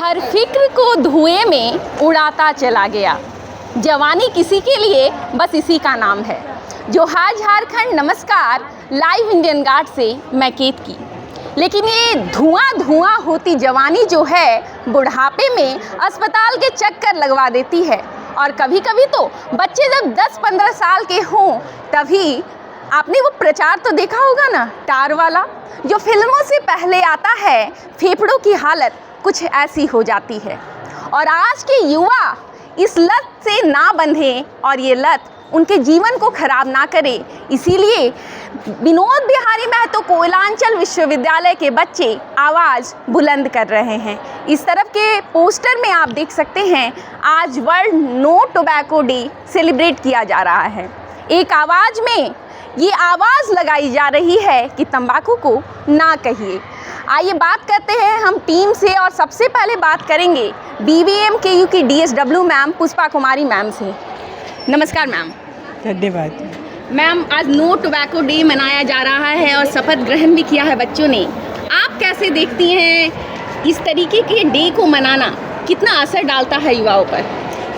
हर फिक्र को धुएं में उड़ाता चला गया। जवानी किसी के लिए बस इसी का नाम है। जोहार झारखंड, नमस्कार। लाइव इंडियन गार्ड से मैं केत की। लेकिन ये धुआं धुआं होती जवानी जो है, बुढ़ापे में अस्पताल के चक्कर लगवा देती है। और कभी कभी तो बच्चे जब 10-15 साल के हों तभी, आपने वो प्रचार तो देखा होगा ना, टार वाला, जो फिल्मों से पहले आता है। फेफड़ों की हालत कुछ ऐसी हो जाती है। और आज के युवा इस लत से ना बंधें और ये लत उनके जीवन को खराब ना करे, इसीलिए विनोद बिहारी महतो कोयलांचल विश्वविद्यालय के बच्चे आवाज़ बुलंद कर रहे हैं। इस तरफ के पोस्टर में आप देख सकते हैं, आज world no tobacco day celebrate किया जा रहा है। एक आवाज़ में ये आवाज़ लगाई जा रही है कि तंबाकू को ना कहिए। आइए बात करते हैं हम टीम से, और सबसे पहले बात करेंगे BVM KU की DSW मैम पुष्पा कुमारी मैम से। नमस्कार मैम। धन्यवाद मैम, आज नो टोबैको डे मनाया जा रहा है और शपथ ग्रहण भी किया है बच्चों ने। आप कैसे देखती हैं इस तरीके के डे को मनाना, कितना असर डालता है युवाओं पर?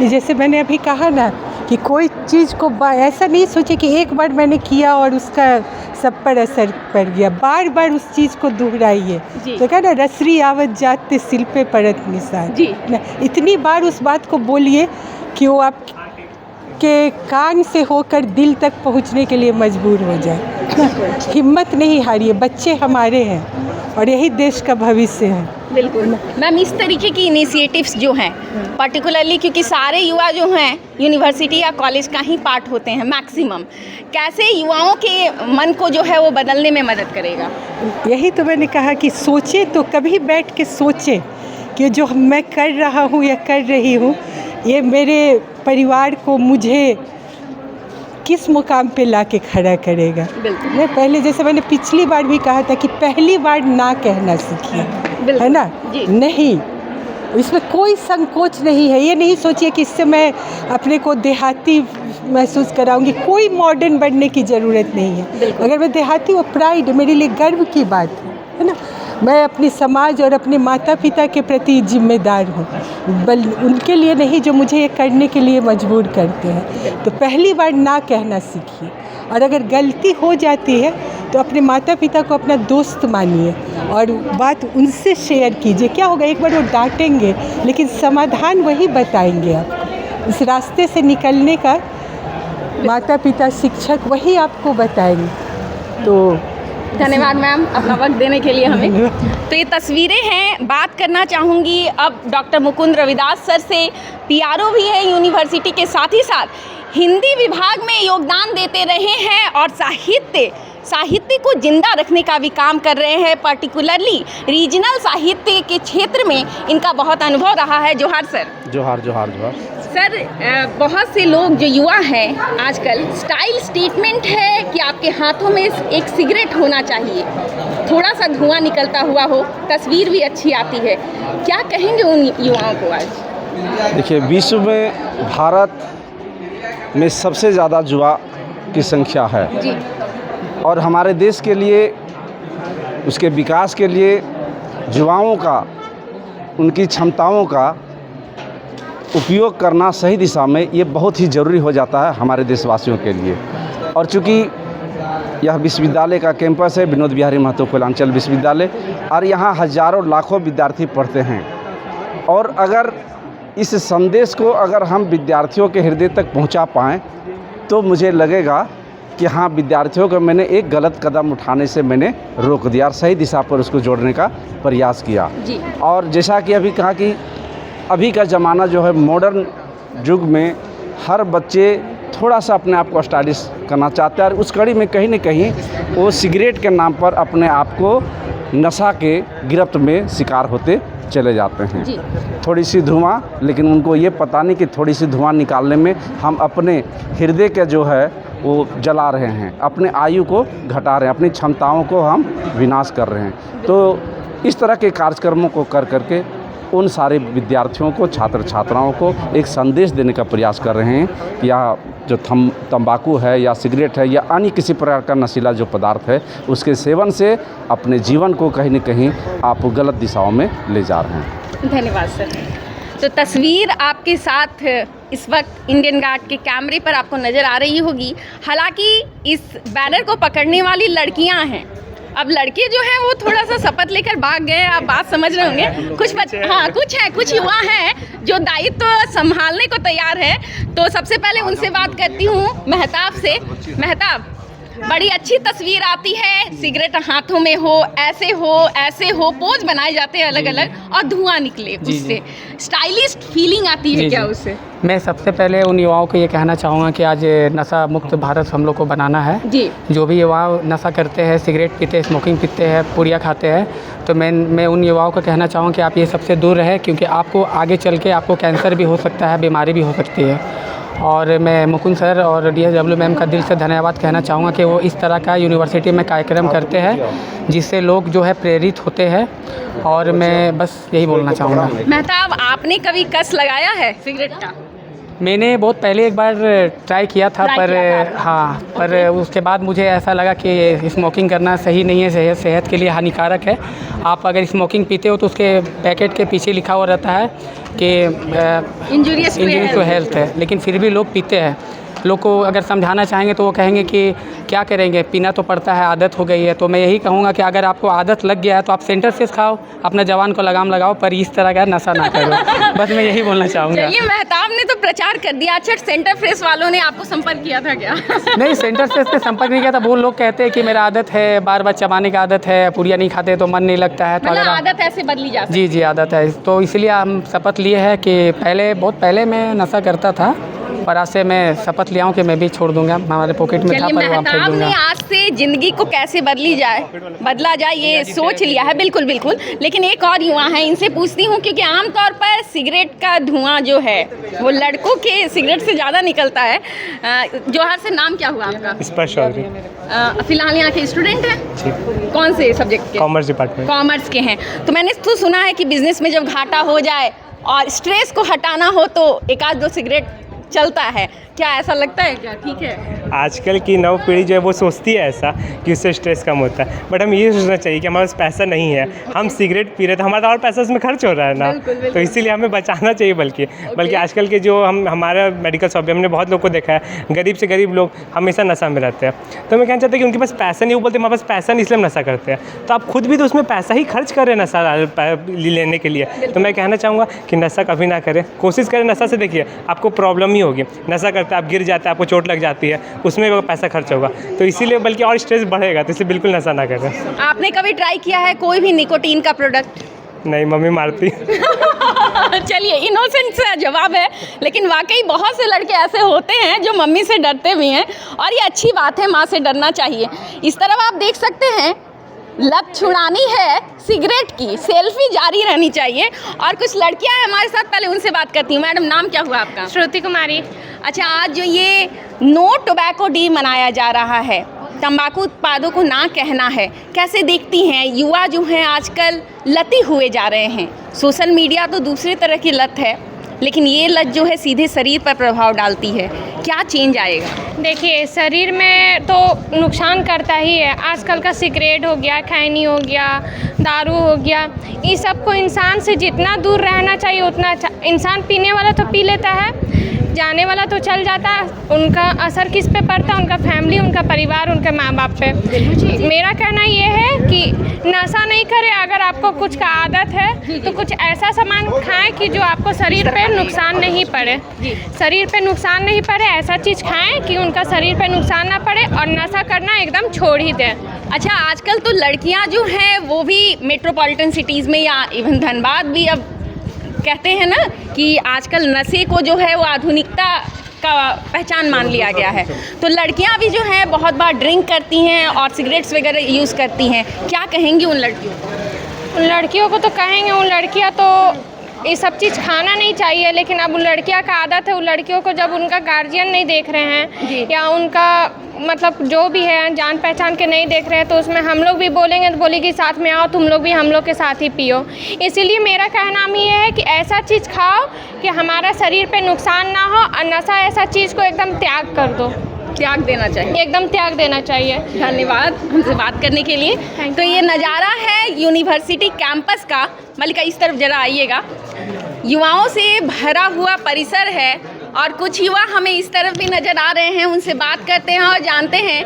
जैसे मैंने अभी कहा ना कि कोई चीज़ को ऐसा नहीं सोचे कि एक बार मैंने किया और उसका सब पर असर पड़ गया। बार बार उस चीज़ को दोहराइए। तो क्या ना, रसरी आवत जाते सिल पे पड़त निशान जी ना, इतनी बार उस बात को बोलिए कि वो आप के कान से होकर दिल तक पहुंचने के लिए मजबूर हो जाए। हिम्मत नहीं हारिए, बच्चे हमारे हैं और यही देश का भविष्य है। बिल्कुल मैम, इस तरीके की इनिशिएटिव्स जो हैं, पर्टिकुलरली क्योंकि सारे युवा जो हैं यूनिवर्सिटी या कॉलेज का ही पार्ट होते हैं मैक्सिमम, कैसे युवाओं के मन को जो है वो बदलने में मदद करेगा? यही तो मैंने कहा कि सोचे तो कभी बैठ के सोचें कि जो मैं कर रहा हूँ या कर रही हूँ, ये मेरे परिवार को, मुझे किस मुकाम पे लाके खड़ा करेगा। मैं पहले, जैसे मैंने पिछली बार भी कहा था कि पहली बार ना कहना सीखिए, है ना? नहीं, इसमें कोई संकोच नहीं है। ये नहीं सोचिए कि इससे मैं अपने को देहाती महसूस कराऊंगी। कोई मॉडर्न बनने की ज़रूरत नहीं है। अगर मैं देहाती हूँ, प्राइड, मेरे लिए गर्व की बात है ना? मैं अपने समाज और अपने माता पिता के प्रति जिम्मेदार हूँ, उनके लिए नहीं जो मुझे ये करने के लिए मजबूर करते हैं। तो पहली बार ना कहना सीखिए, और अगर गलती हो जाती है तो अपने माता पिता को अपना दोस्त मानिए और बात उनसे शेयर कीजिए। क्या होगा, एक बार वो डांटेंगे लेकिन समाधान वही बताएंगे आपको। इस रास्ते से निकलने का माता पिता, शिक्षक वही आपको बताएंगे। तो धन्यवाद मैम अपना वक्त देने के लिए हमें। तो ये तस्वीरें हैं, बात करना चाहूँगी अब डॉक्टर मुकुंद रविदास सर से। PRO भी है यूनिवर्सिटी के, साथ ही साथ हिंदी विभाग में योगदान देते रहे हैं और साहित्य को जिंदा रखने का भी काम कर रहे हैं। पर्टिकुलरली रीजनल साहित्य के क्षेत्र में इनका बहुत अनुभव रहा है। जोहार सर। जोहार जोहार जोहार सर, बहुत से लोग जो युवा हैं आजकल, स्टाइल स्टेटमेंट है कि आपके हाथों में एक सिगरेट होना चाहिए, थोड़ा सा धुआं निकलता हुआ हो, तस्वीर भी अच्छी आती है। क्या कहेंगे उन युवाओं को आज? देखिए, विश्व में भारत में सबसे ज़्यादा युवा की संख्या है जी। और हमारे देश के लिए, उसके विकास के लिए युवाओं का, उनकी क्षमताओं का उपयोग करना सही दिशा में, ये बहुत ही ज़रूरी हो जाता है हमारे देशवासियों के लिए। और चूँकि यह विश्वविद्यालय का कैंपस है, विनोद बिहारी महतो कोयलांचल विश्वविद्यालय, और यहाँ हज़ारों लाखों विद्यार्थी पढ़ते हैं। और अगर इस संदेश को अगर हम विद्यार्थियों के हृदय तक पहुँचा पाएँ तो मुझे लगेगा कि हाँ, विद्यार्थियों को मैंने एक गलत कदम उठाने से मैंने रोक दिया और सही दिशा पर उसको जोड़ने का प्रयास किया जी। और जैसा कि अभी कहा कि अभी का ज़माना जो है, मॉडर्न युग में हर बच्चे थोड़ा सा अपने आप को स्टाइलिश करना चाहते हैं, और उस कड़ी में कहीं न कहीं वो सिगरेट के नाम पर अपने आप को नशा के गिरफ्त में शिकार होते चले जाते हैं जी। थोड़ी सी धुआं, लेकिन उनको ये पता नहीं कि थोड़ी सी धुआं निकालने में हम अपने हृदय के जो है वो जला रहे हैं, अपने आयु को घटा रहे हैं, अपनी क्षमताओं को हम विनाश कर रहे हैं। तो इस तरह के कार्यक्रमों को कर करके उन सारे विद्यार्थियों को, छात्र छात्राओं को एक संदेश देने का प्रयास कर रहे हैं जो तंबाकू है या सिगरेट है या अन्य किसी प्रकार का नशीला जो पदार्थ है, उसके सेवन से अपने जीवन को कहीं न कहीं आप गलत दिशाओं में ले जा रहे हैं। धन्यवाद सर। तो तस्वीर आपके साथ इस वक्त इंडियन गार्ड के कैमरे पर आपको नज़र आ रही होगी। हालांकि इस बैनर को पकड़ने वाली लड़कियां हैं। अब लड़के जो हैं वो थोड़ा सा शपथ लेकर भाग गए, आप बात समझ रहे होंगे। कुछ युवा हैं जो दायित्व संभालने को तैयार है। तो सबसे पहले उनसे बात करती हूँ महताब से। महताब, बड़ी अच्छी तस्वीर आती है, सिगरेट हाथों में हो, ऐसे हो, पोज बनाए जाते हैं अलग अलग और धुआं निकले उससे, स्टाइलिस्ट फीलिंग आती है क्या उससे? मैं सबसे पहले उन युवाओं को ये कहना चाहूँगा कि आज नशा मुक्त भारत हम लोग को बनाना है जी। जो भी युवा नशा करते हैं, सिगरेट पीते हैं, स्मोकिंग पीते हैं, पुड़िया खाते हैं, तो मैं उन युवाओं को कहना चाहूँगा कि आप ये सबसे दूर रहें, क्योंकि आपको आगे चल के आपको कैंसर भी हो सकता है, बीमारी भी हो सकती है। और मैं मुकुंद सर और DSW मैम का दिल से धन्यवाद कहना चाहूँगा कि वो इस तरह का यूनिवर्सिटी में कार्यक्रम करते हैं जिससे लोग जो है प्रेरित होते हैं, और मैं बस यही बोलना चाहूँगा। महताब, आपने कभी कस लगाया है सिगरेट का? मैंने बहुत पहले एक बार ट्राई किया था, पर उसके बाद मुझे ऐसा लगा कि स्मोकिंग करना सही नहीं है, सेहत के लिए हानिकारक है। आप अगर स्मोकिंग पीते हो तो उसके पैकेट के पीछे लिखा हुआ रहता है कि इंजूरियस टू हेल्थ है, लेकिन फिर भी लोग पीते हैं। लोग को अगर समझाना चाहेंगे तो वो कहेंगे कि क्या करेंगे, पीना तो पड़ता है, आदत हो गई है। तो मैं यही कहूँगा कि अगर आपको आदत लग गया है तो आप सेंटर फ्रेश खाओ, अपना जवान को लगाम लगाओ, पर इस तरह का नशा ना करो। बस मैं यही बोलना चाहूँगा। चलिए, महताब ने तो प्रचार कर दिया। अच्छा, सेंटर फ्रेश वालों ने आपको संपर्क किया था क्या? नहीं, सेंटर फ्रेश पे संपर्क नहीं किया था। वो लोग कहते हैं कि मेरा आदत है, बार बार चबाने की आदत है, पुड़िया नहीं खाते तो मन नहीं लगता है। तो मतलब अगर आदत ऐसे बदली जा सकती है? जी आदत है। तो इसलिए हम शपथ लिए हैं कि बहुत पहले मैं नशा करता था, पर आज से मैं शपथ लिया हूँ कि मैं भी छोड़ दूंगा। हमारे पॉकेट में था पर वहाँ फेंक महताब दूंगा। ने आज से जिंदगी को कैसे बदला जाए ये सोच लिया है। बिल्कुल बिल्कुल। लेकिन एक और युवा है, इनसे पूछती हूँ, क्योंकि आमतौर पर सिगरेट का धुआं जो है वो लड़कों के सिगरेट से ज़्यादा निकलता है। जौहर से, नाम क्या हुआ आपका? स्पर्श चौधरी। फिलहाल यहाँ के स्टूडेंट हैं? कौन से सब्जेक्ट के? Commerce department. कॉमर्स के हैं। तो मैंने तो सुना है कि बिजनेस में जब घाटा हो जाए और स्ट्रेस को हटाना हो तो एक आध दो सिगरेट चलता है। क्या ऐसा लगता है क्या? ठीक है। आजकल की नव पीढ़ी जो है वो सोचती है ऐसा कि उससे स्ट्रेस कम होता है, बट हम ये सोचना चाहिए कि हमारे पास पैसा नहीं है, हम सिगरेट पी रहे तो हमारा और पैसा उसमें खर्च हो रहा है ना। बिल्कुल। तो इसीलिए हमें बचाना चाहिए। बल्कि आजकल के जो हमारा मेडिकल शॉप है, हमने बहुत लोग को देखा है, गरीब से गरीब लोग हमेशा नशा में रहते हैं। तो मैं कहना चाहता हूँ कि उनके पास पैसा नहीं, वो बोलते हमारे पास पैसा नहीं इसलिए हम नशा करते हैं। तो आप खुद भी तो उसमें पैसा ही खर्च कर रहे हैं नशा लेने के लिए। तो मैं कहना चाहूँगा कि नशा कभी ना करें, कोशिश करें नशा से। देखिए, आपको प्रॉब्लम ही होगी, नशा करते आप गिर जाते हैं, आपको चोट लग जाती है, उसमें पैसा खर्च होगा, तो इसीलिए बल्कि और स्ट्रेस बढ़ेगा। तो इसलिए बिल्कुल नशा ना करें। आपने कभी ट्राई किया है कोई भी निकोटीन का प्रोडक्ट? नहीं, मम्मी मारती। चलिए, इनोसेंट सा जवाब है, लेकिन वाकई बहुत से लड़के ऐसे होते हैं जो मम्मी से डरते भी हैं, और ये अच्छी बात है, माँ से डरना चाहिए। इस तरफ आप देख सकते हैं, लत छुड़ानी है सिगरेट की, सेल्फी जारी रहनी चाहिए। और कुछ लड़कियां हैं हमारे साथ, पहले उनसे बात करती हूँ। मैडम, नाम क्या हुआ आपका? श्रुति कुमारी। अच्छा, आज जो ये नो टोबैको डे मनाया जा रहा है, तंबाकू उत्पादों को ना कहना है, कैसे देखती हैं? युवा जो हैं आजकल लती हुए जा रहे हैं। सोशल मीडिया तो दूसरी तरह की लत है, लेकिन ये लत जो है सीधे शरीर पर प्रभाव डालती है। क्या चेंज आएगा? देखिए, शरीर में तो नुकसान करता ही है। आजकल का सिगरेट हो गया, खैनी हो गया, दारू हो गया, इस सब को इंसान से जितना दूर रहना चाहिए उतना इंसान पीने वाला तो पी लेता है, जाने वाला तो चल जाता है। उनका असर किस पे पड़ता है? उनका फैमिली, उनका परिवार, उनके माँ बाप पे। मेरा कहना ये है कि नशा नहीं करें। अगर आपको कुछ का आदत है तो कुछ ऐसा सामान खाएं कि जो आपको शरीर पे नुकसान नहीं पड़े। शरीर पे नुकसान नहीं पड़े, ऐसा चीज़ खाएं कि उनका शरीर पे नुकसान ना पड़े, और नशा करना एकदम छोड़ ही दें। अच्छा, आजकल तो लड़कियां जो हैं वो भी मेट्रोपॉलिटन सिटीज़ में या इवन धनबाद भी, अब कहते हैं ना कि आजकल नशे को जो है वो आधुनिकता का पहचान मान लिया गया है। तो लड़कियां भी जो हैं बहुत बार ड्रिंक करती हैं और सिगरेट्स वगैरह यूज़ करती हैं। क्या कहेंगी उन लड़कियों को? उन लड़कियों को तो कहेंगे, उन लड़कियां तो ये सब चीज़ खाना नहीं चाहिए, लेकिन अब उन लड़कियां का आदत है। उन लड़कियों को जब उनका गार्जियन नहीं देख रहे हैं या उनका मतलब जो भी है जान पहचान के नहीं देख रहे हैं, तो उसमें हम लोग भी बोलेंगे तो बोलेगी साथ में आओ तुम लोग भी हम लोग के साथ ही पियो। इसीलिए मेरा कहना ये है कि ऐसा चीज़ खाओ कि हमारा शरीर पे नुकसान ना हो, और नशा ऐसा चीज़ को एकदम त्याग कर दो, त्याग देना चाहिए, एकदम त्याग देना चाहिए। धन्यवाद हमसे बात करने के लिए। तो ये नज़ारा है यूनिवर्सिटी कैंपस का। मल्लिका इस तरफ जरा आइएगा। युवाओं से भरा हुआ परिसर है और कुछ युवा हमें इस तरफ भी नज़र आ रहे हैं, उनसे बात करते हैं और जानते हैं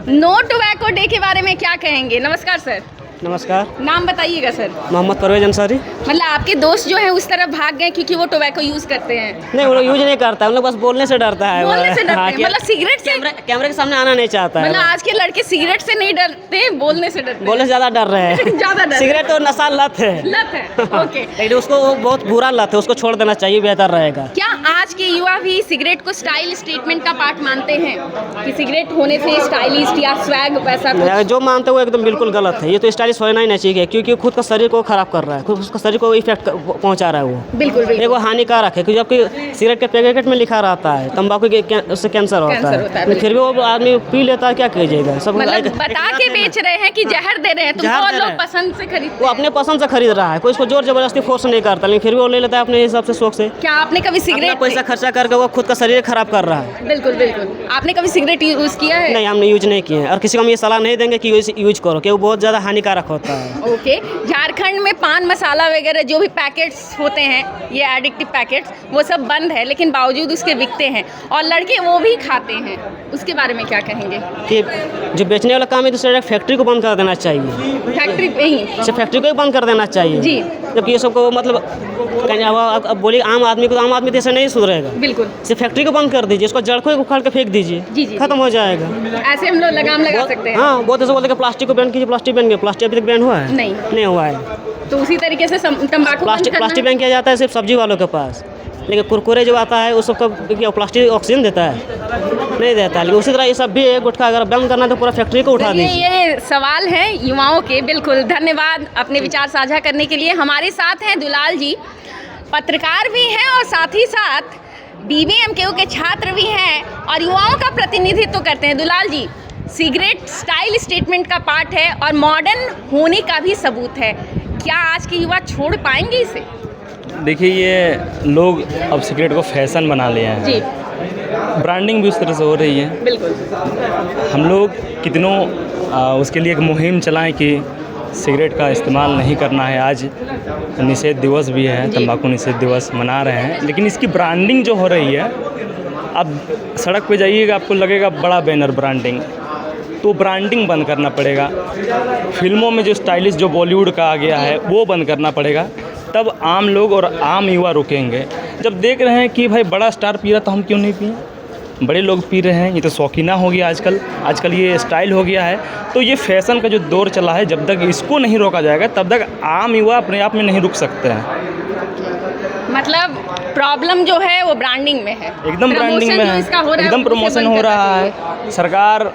नो टोबैको डे के बारे में क्या कहेंगे। नमस्कार सर। नमस्कार, नाम बताइएगा सर। मोहम्मद परवेज अंसारी। मतलब आपके दोस्त जो है उस तरफ भाग गए क्योंकि वो टोबैको यूज़ करते हैं? नहीं, वो लोग यूज नहीं करता, उन लोग बस बोलने से डरता है। बोलने से डरते हाँ, हैं, मतलब सिगरेट से? कैमरे के सामने आना नहीं चाहता है। मतलब आज के लड़के सिगरेट से नहीं डरते, बोलने से डरते हैं। बोलने से ज़्यादा डर रहे हैं। ज़्यादा डर। सिगरेट तो नशा लत है। लत है, ओके। लेकिन उसको वो बहुत बुरा लत है, उसको छोड़ देना चाहिए, बेहतर रहेगा। क्या आज के युवा भी सिगरेट को स्टाइल स्टेटमेंट का पार्ट मानते हैं कि सिगरेट होने से स्टाइलिस्ट या स्वैग वैसा कुछ? जो मानते हैं वो एकदम बिल्कुल गलत है। ये तो स्टाइलिश होना ही नहीं चाहिए, क्योंकि खुद का शरीर को खराब कर रहा है, खुद उसका शरीर को इफेक्ट पहुंचा रहा है वो। बिल्कुल एक वो हानिकारक है, क्योंकि जबकि सिगरेट के पैकेट में लिखा रहता है तंबाकू के उससे कैंसर होता है, फिर भी वो आदमी पी लेता है, क्या कीजिएगा। सब मतलब बता के बेच रहे हैं कि जहर दे रहे हैं तुमको, और लोग पसंद से खरीदते वो अपने पसंद से खरीद रहा है, कोई उसको जोर जबरदस्ती फोर्स नहीं करता, लेकिन फिर भी वो ले लेता है अपने हिसाब से, शौक से। क्या आपने कभी सिगरेट पैसा खर्चा करके वो खुद का शरीर खराब कर रहा है। बिल्कुल बिल्कुल। आपने कभी सिगरेट यूज़ किया है? नहीं, हमने यूज नहीं किए हैं, और किसी को हम ये सलाह नहीं देंगे कि यूज करो, कि वो बहुत ज़्यादा हानिकारक होता है। ओके। झारखंड में पान मसाला वगैरह जो भी पैकेट्स होते हैं, ये एडिक्टिव पैकेट्स, वो सब बंद है, लेकिन बावजूद उसके बिकते हैं और लड़के वो भी खाते हैं। उसके बारे में क्या कहेंगे? कि जो बेचने वाला काम है, दूसरे फैक्ट्री को बंद कर देना चाहिए। फैक्ट्री पे ही फैक्ट्री को ही बंद कर देना चाहिए जी। जबकि ये सबको मतलब अब बोलिए आम आदमी को, तो आम आदमी तो ऐसे नहीं सुधरेगा। बिल्कुल। सिर्फ फैक्ट्री को बंद कर दीजिए, इसको जड़ को ही उखाड़ के फेंक दीजिए, जी जी, खत्म हो जाएगा। ऐसे हम लोग लगाम लगा सकते हैं। हाँ, बहुत ऐसे बोलते हैं प्लास्टिक को बैन कीजिए, प्लास्टिक बैन किया, प्लास्टिक अभी तक बैन हुआ है? नहीं हुआ है। तो उसी तरीके से तंबाकू प्लास्टिक बैन किया जाता है सिर्फ सब्जी वालों के पास, लेकिन कुरकुरे जो आता है उस सबका क्या प्लास्टिक ऑक्सीजन देता है? नहीं देता है। लेकिन उसी तरह ये सब भी है, गुटखा अगर बंद करना तो पूरा फैक्ट्री को उठा दीजिए। ये सवाल है युवाओं के। बिल्कुल, धन्यवाद अपने विचार साझा करने के लिए। हमारे साथ हैं दुलाल जी, पत्रकार भी हैं और साथ ही साथ BBMKU के छात्र भी हैं और युवाओं का प्रतिनिधित्व करते हैं। दुलाल जी, सिगरेट स्टाइल स्टेटमेंट का पार्ट है और मॉडर्न होने का भी सबूत है। क्या आज के युवा छोड़ पाएंगे इसे? देखिए, ये लोग अब सिगरेट को फैशन बना लिए हैं जी। ब्रांडिंग भी उस तरह से हो रही है। बिल्कुल। हम लोग कितनों उसके लिए एक मुहिम चलाएं कि सिगरेट का इस्तेमाल नहीं करना है। आज निषेध दिवस भी है, तंबाकू निषेध दिवस मना रहे हैं, लेकिन इसकी ब्रांडिंग जो हो रही है, अब सड़क पे जाइएगा आपको लगेगा बड़ा बैनर ब्रांडिंग, तो ब्रांडिंग बंद करना पड़ेगा। फिल्मों में जो स्टाइलिश जो बॉलीवुड का आ गया है वो बंद करना पड़ेगा, तब आम लोग और आम युवा रुकेंगे। जब देख रहे हैं कि भाई बड़ा स्टार पी रहा तो हम क्यों नहीं पिए, बड़े लोग पी रहे हैं, ये तो शौकीना हो गया आजकल ये स्टाइल हो गया है। तो ये फैशन का जो दौर चला है, जब तक इसको नहीं रोका जाएगा तब तक आम युवा अपने आप में नहीं रुक सकते हैं। मतलब प्रॉब्लम जो है वो ब्रांडिंग में है, एकदम ब्रांडिंग में है, एकदम प्रमोशन हो रहा है। सरकार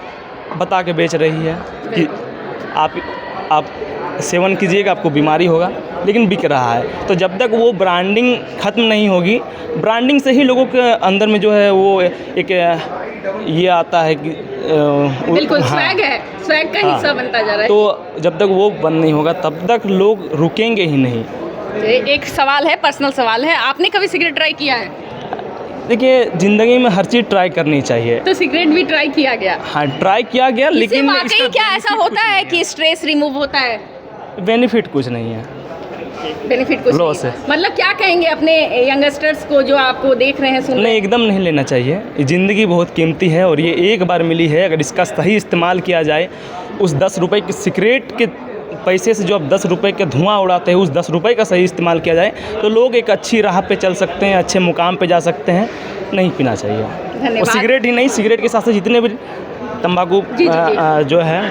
बता के बेच रही है कि आप सेवन कीजिएगा आपको बीमारी होगा, लेकिन बिक रहा है। तो जब तक वो ब्रांडिंग ख़त्म नहीं होगी, ब्रांडिंग से ही लोगों के अंदर में जो है वो एक ये आता है कि बिल्कुल स्वैग है, स्वैग का हिस्सा बनता जा रहा है। तो जब तक वो बंद नहीं होगा तब तक लोग रुकेंगे ही नहीं। एक सवाल है, पर्सनल सवाल है, आपने कभी सिगरेट ट्राई किया है? देखिए, ज़िंदगी में हर चीज़ ट्राई करनी चाहिए। तो सिगरेट भी ट्राई किया गया? हाँ, ट्राई किया गया, लेकिन वाकई क्या ऐसा होता है कि स्ट्रेस रिमूव होता है? बेनिफिट कुछ नहीं है, बेनिफिट कुछ लॉस है। मतलब क्या कहेंगे अपने यंगस्टर्स को जो आपको देख रहे हैं, सुन रहे हैं? एकदम नहीं लेना चाहिए। ज़िंदगी बहुत कीमती है और ये एक बार मिली है। अगर इसका सही इस्तेमाल किया जाए, उस 10 रुपये की सिगरेट के पैसे से जो अब 10 रुपये के धुआं उड़ाते हैं, उस 10 रुपये का सही इस्तेमाल किया जाए तो लोग एक अच्छी राह पे चल सकते हैं, अच्छे मुकाम पे जा सकते हैं। नहीं पीना चाहिए। और सिगरेट ही नहीं, सिगरेट के साथ साथ जितने भी तंबाकू जो है,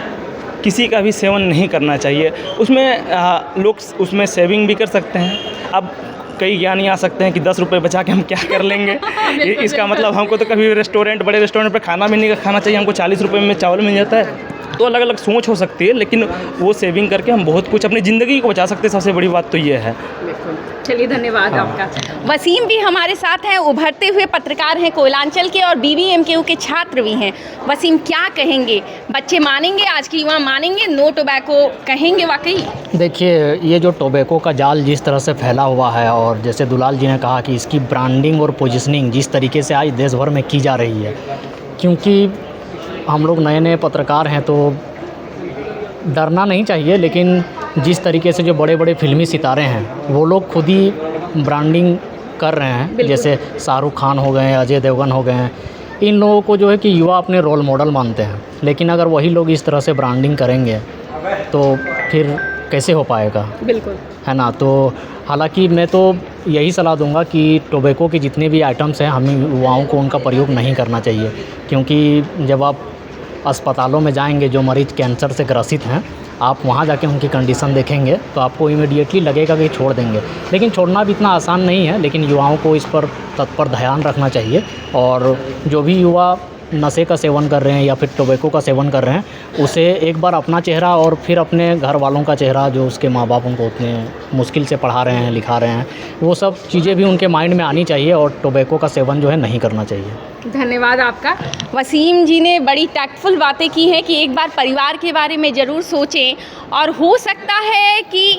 किसी का भी सेवन नहीं करना चाहिए। उसमें लोग उसमें सेविंग भी कर सकते हैं। अब कई ज्ञानी आ सकते हैं कि 10 रुपये बचा के हम क्या कर लेंगे। इसका मतलब हमको तो कभी बड़े रेस्टोरेंट पर खाना भी नहीं खाना चाहिए, हमको 40 रुपये में चावल मिल जाता है। तो अलग अलग सोच हो सकती है, लेकिन वो सेविंग करके हम बहुत कुछ अपनी ज़िंदगी को बचा सकते हैं। सबसे बड़ी बात तो ये है। चलिए धन्यवाद आपका। वसीम भी हमारे साथ हैं, उभरते हुए पत्रकार हैं कोयलांचल के और BBMKU के छात्र भी हैं। वसीम क्या कहेंगे, बच्चे मानेंगे, आज के युवा मानेंगे, नो टोबैको कहेंगे वाकई? देखिए, ये जो टोबैको का जाल जिस तरह से फैला हुआ है और जैसे दुलाल जी ने कहा कि इसकी ब्रांडिंग और पोजीशनिंग जिस तरीके से आज देश भर में की जा रही है, क्योंकि हम लोग नए नए पत्रकार हैं तो डरना नहीं चाहिए, लेकिन जिस तरीके से जो बड़े बड़े फिल्मी सितारे हैं वो लोग खुद ही ब्रांडिंग कर रहे हैं, जैसे शाहरुख खान हो गए, अजय देवगन हो गए हैं, इन लोगों को जो है कि युवा अपने रोल मॉडल मानते हैं। लेकिन अगर वही लोग इस तरह से ब्रांडिंग करेंगे तो फिर कैसे हो पाएगा? बिल्कुल, है ना। तो हालांकि मैं तो यही सलाह दूंगा कि टोबैको के जितने भी आइटम्स हैं हमें युवाओं को उनका प्रयोग नहीं करना चाहिए, क्योंकि जब आप अस्पतालों में जाएंगे जो मरीज़ कैंसर से ग्रसित हैं, आप वहाँ जाके उनकी कंडीशन देखेंगे तो आपको इमीडिएटली लगेगा कि छोड़ देंगे। लेकिन छोड़ना भी इतना आसान नहीं है, लेकिन युवाओं को इस पर तत्पर ध्यान रखना चाहिए। और जो भी युवा नशे का सेवन कर रहे हैं या फिर टोबैको का सेवन कर रहे हैं, उसे एक बार अपना चेहरा और फिर अपने घर वालों का चेहरा, जो उसके माँ बाप उनको उतने मुश्किल से पढ़ा रहे हैं, लिखा रहे हैं, वो सब चीज़ें भी उनके माइंड में आनी चाहिए और टोबैको का सेवन जो है नहीं करना चाहिए। धन्यवाद आपका। वसीम जी ने बड़ी टैक्टफुल बातें की हैं कि एक बार परिवार के बारे में ज़रूर सोचें, और हो सकता है कि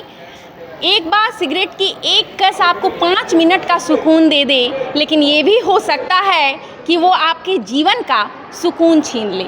एक बार सिगरेट की एक कस आपको 5 मिनट का सुकून दे दे, लेकिन ये भी हो सकता है कि वो आपके जीवन का सुकून छीन ले।